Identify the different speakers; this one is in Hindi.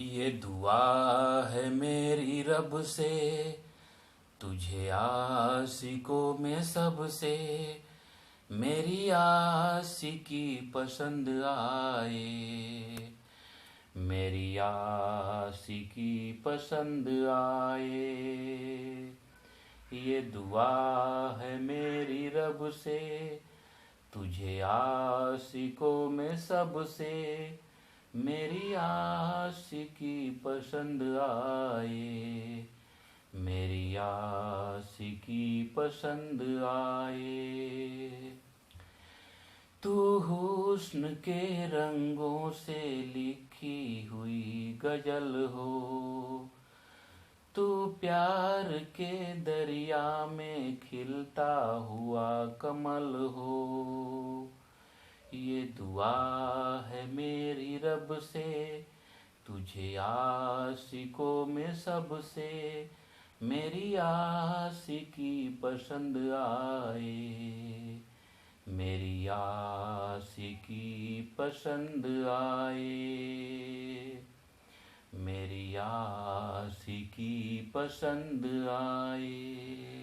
Speaker 1: ये दुआ है मेरी रब से, तुझे आशिकों में सबसे मेरी आशिकी पसंद आए, मेरी आशिकी पसंद आए। ये दुआ है मेरी रब से, तुझे आशिकों में सबसे मेरी आशिकी पसंद आए, मेरी आशिकी पसंद आए। तू हुस्न के रंगों से लिखी हुई गजल हो, तू प्यार के दरिया में खिलता हुआ कमल हो। ये दुआ है मेरी रब से, तुझे आशिकों में सबसे मेरी आशिकी पसंद आए, मेरी आशिकी पसंद आए, मेरी आशिकी पसंद आए।